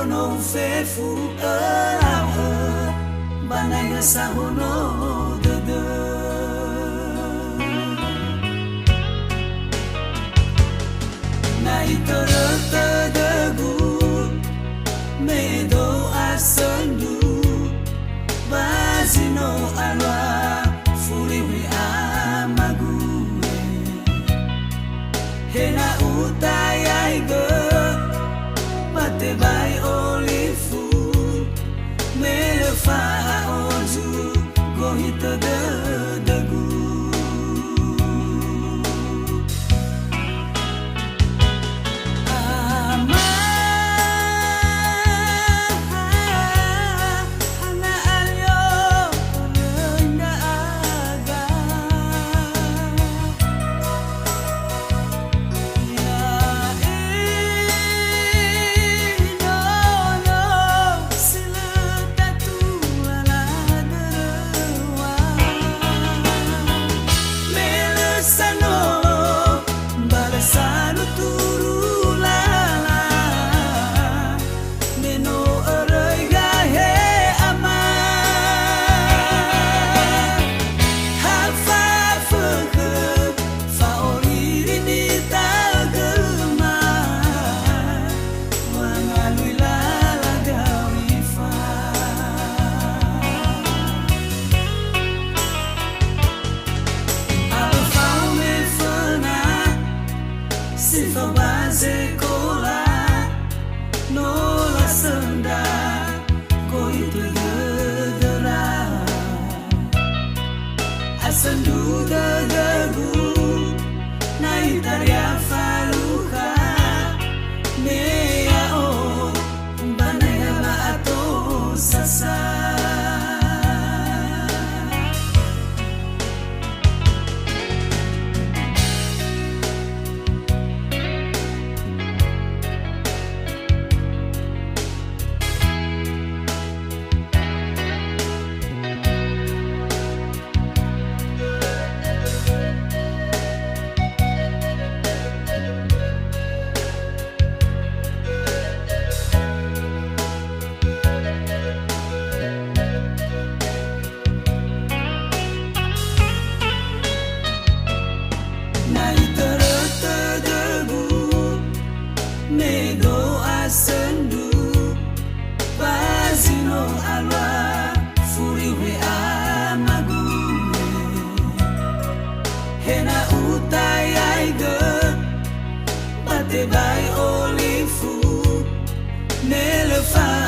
no fe fu banai sa hono de nai terata degu me do asendu bazino alwa furi wi amagu hena utayai ge mate bai olifu me fa oju gohita de degu Sifa base cola no la senda go itu gedera asendu degu nai taria faluka mea o banaya ba ato sasa Nego asendu bazino alwa furi we amagu hena utayai ge bate bai olifu nelefa